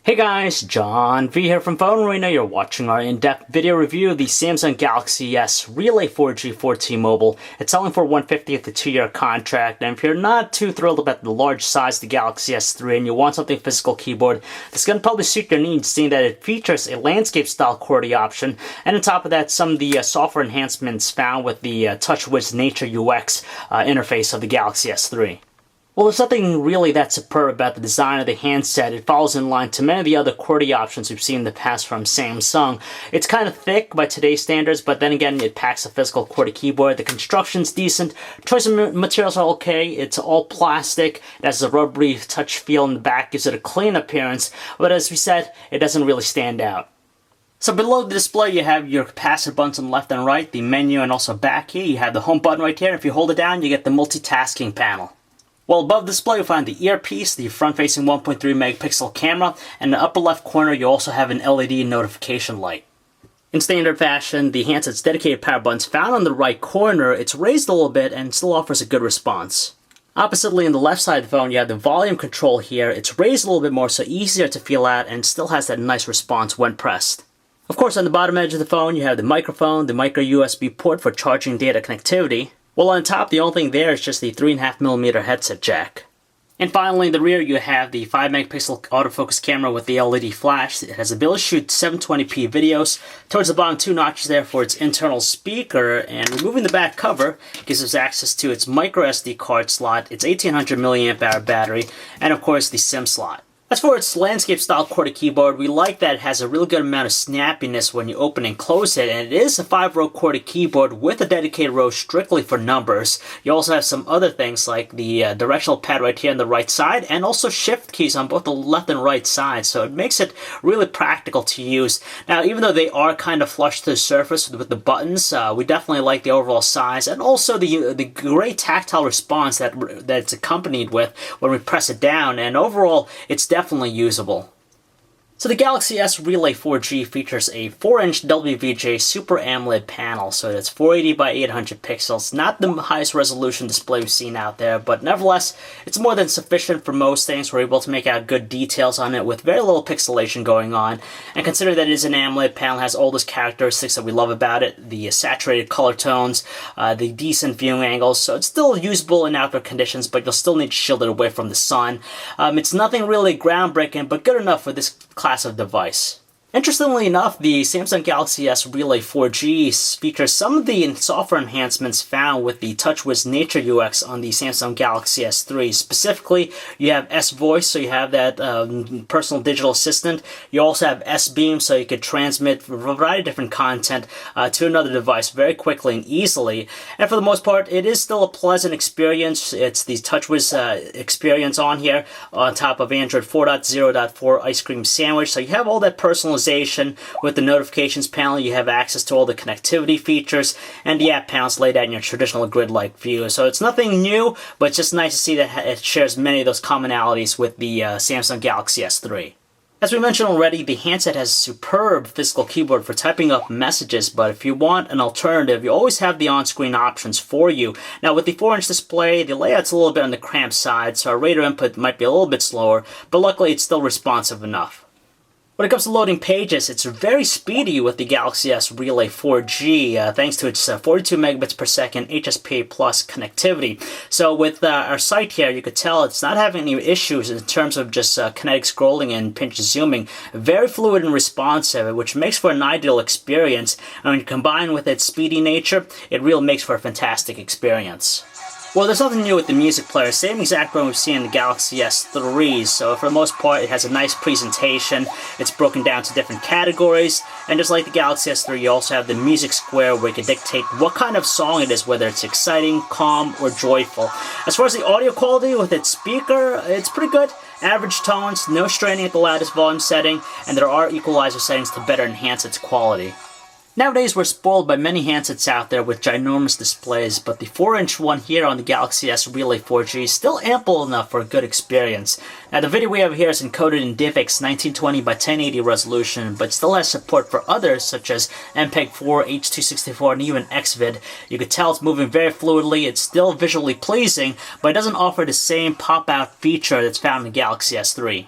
Hey guys, John V here from PhoneArena. You're watching our in-depth video review of the Samsung Galaxy S Relay 4G for T-Mobile. It's selling for $150 with a 2-year contract, and if you're not too thrilled about the large size of the Galaxy S3 and you want something physical keyboard, this is going to probably suit your needs, seeing that it features a landscape-style QWERTY option, and on top of that, some of the software enhancements found with the TouchWiz Nature UX interface of the Galaxy S3. Well, there's nothing really that superb about the design of the handset. It follows in line to many of the other QWERTY options we've seen in the past from Samsung. It's kind of thick by today's standards, but then again, it packs a physical QWERTY keyboard. The construction's decent. Choice of materials are okay. It's all plastic. It has a rubbery touch feel in the back, gives it a clean appearance, but as we said, it doesn't really stand out. So below the display, you have your capacitive buttons on the left and right, the menu, and also back here. You have the home button right here. If you hold it down, you get the multitasking panel. Well, above the display, you'll find the earpiece, the front-facing 1.3 megapixel camera, and in the upper left corner, you also have an LED notification light. In standard fashion, the handset's dedicated power button's found on the right corner. It's raised a little bit and still offers a good response. Oppositely, on the left side of the phone, you have the volume control here. It's raised a little bit more, so easier to feel out, and still has that nice response when pressed. Of course, on the bottom edge of the phone, you have the microphone, the micro USB port for charging data connectivity. Well, on top, the only thing there is just the 3.5mm headset jack. And finally, in the rear, you have the 5 megapixel autofocus camera with the LED flash. It has the ability to shoot 720p videos. Towards the bottom, 2 notches there for its internal speaker. And removing the back cover gives us access to its micro SD card slot, its 1800 mAh battery, and of course, the SIM slot. As for its landscape-style QWERTY keyboard, we like that it has a really good amount of snappiness when you open and close it, and it is a 5-row QWERTY keyboard with a dedicated row strictly for numbers. You also have some other things like the directional pad right here on the right side, and also shift keys on both the left and right side, so it makes it really practical to use. Now, even though they are kind of flush to the surface with the buttons, we definitely like the overall size, and also the great tactile response that it's accompanied with when we press it down, and overall, it's definitely usable. So the Galaxy S Relay 4G features a 4-inch WVGA Super AMOLED panel, so that's 480 by 800 pixels. Not the highest resolution display we've seen out there, but nevertheless, it's more than sufficient for most things. We're able to make out good details on it with very little pixelation going on. And consider that it is an AMOLED panel, has all those characteristics that we love about it, the saturated color tones, the decent viewing angles, so it's still usable in outdoor conditions, but you'll still need to shield it away from the sun. It's nothing really groundbreaking, but good enough for this class of device. Interestingly enough, the Samsung Galaxy S Relay 4G features some of the software enhancements found with the TouchWiz Nature UX on the Samsung Galaxy S3. Specifically, you have S-Voice, so you have that personal digital assistant. You also have S-Beam, so you could transmit a variety of different content to another device very quickly and easily. And for the most part, it is still a pleasant experience. It's the TouchWiz experience on here on top of Android 4.0.4 Ice Cream Sandwich. So you have all that personalization with the notifications panel. You have access to all the connectivity features, and the app panel's laid out in your traditional grid-like view. So it's nothing new, but it's just nice to see that it shares many of those commonalities with the Samsung Galaxy S3. As we mentioned already, the handset has a superb physical keyboard for typing up messages, but if you want an alternative, you always have the on-screen options for you. Now, with the 4-inch display, the layout's a little bit on the cramped side, so our radar input might be a little bit slower, but luckily it's still responsive enough. When it comes to loading pages, it's very speedy with the Galaxy S Relay 4G, thanks to its 42 megabits per second HSPA Plus connectivity. So with our site here, you could tell it's not having any issues in terms of just kinetic scrolling and pinch zooming. Very fluid and responsive, which makes for an ideal experience. And when you combine with its speedy nature, it really makes for a fantastic experience. Well, there's nothing new with the music player, same exact one we've seen in the Galaxy S3, so for the most part it has a nice presentation, it's broken down to different categories, and just like the Galaxy S3, you also have the music square where you can dictate what kind of song it is, whether it's exciting, calm, or joyful. As far as the audio quality with its speaker, it's pretty good. Average tones, no straining at the loudest volume setting, and there are equalizer settings to better enhance its quality. Nowadays, we're spoiled by many handsets out there with ginormous displays, but the 4-inch one here on the Galaxy S Relay 4G is still ample enough for a good experience. Now, the video we have here is encoded in DivX 1920 by 1080 resolution, but still has support for others such as MPEG-4, H.264, and even XVID. You can tell it's moving very fluidly, it's still visually pleasing, but it doesn't offer the same pop-out feature that's found in the Galaxy S3.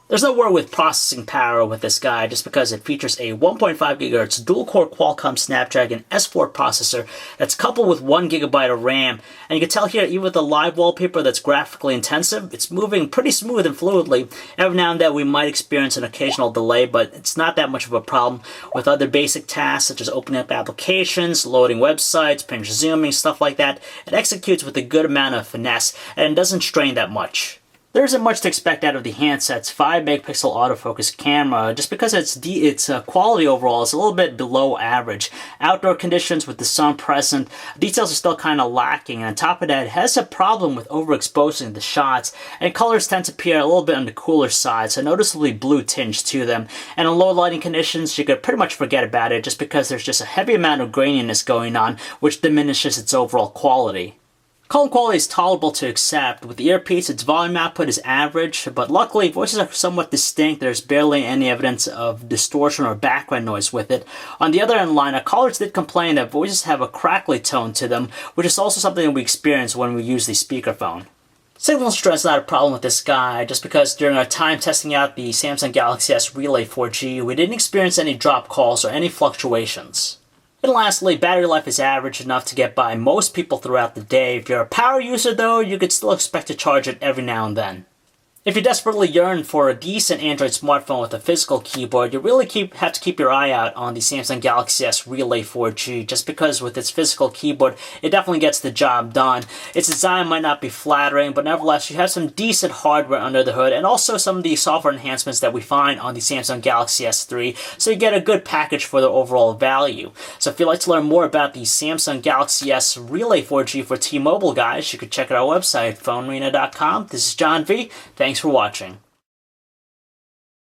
There's no worry with processing power with this guy just because it features a 1.5 GHz dual-core Qualcomm Snapdragon S4 processor that's coupled with 1 GB of RAM. And you can tell here, even with the live wallpaper that's graphically intensive, it's moving pretty smooth and fluidly. Every now and then we might experience an occasional delay, but it's not that much of a problem. With other basic tasks such as opening up applications, loading websites, pinch zooming, stuff like that, it executes with a good amount of finesse and it doesn't strain that much. There isn't much to expect out of the handset's 5-megapixel autofocus camera, just because its quality overall is a little bit below average. Outdoor conditions with the sun present, details are still kind of lacking, and on top of that, it has a problem with overexposing the shots, and colors tend to appear a little bit on the cooler side, so noticeably blue tinge to them. And in low lighting conditions, you could pretty much forget about it, just because there's just a heavy amount of graininess going on, which diminishes its overall quality. Color quality is tolerable to accept. With the earpiece, its volume output is average, but luckily voices are somewhat distinct. There's barely any evidence of distortion or background noise with it. On the other end line, callers did complain that voices have a crackly tone to them, which is also something that we experience when we use the speakerphone. Signal strength is not a problem with this guy, just because during our time testing out the Samsung Galaxy S Relay 4G, we didn't experience any drop calls or any fluctuations. And lastly, battery life is average enough to get by most people throughout the day. If you're a power user though, you could still expect to charge it every now and then. If you desperately yearn for a decent Android smartphone with a physical keyboard, you really have to keep your eye out on the Samsung Galaxy S Relay 4G, just because with its physical keyboard, it definitely gets the job done. Its design might not be flattering, but nevertheless, you have some decent hardware under the hood, and also some of the software enhancements that we find on the Samsung Galaxy S3, so you get a good package for the overall value. So if you'd like to learn more about the Samsung Galaxy S Relay 4G for T-Mobile, guys, you could check out our website, PhoneArena.com. This is John V. Thanks for watching.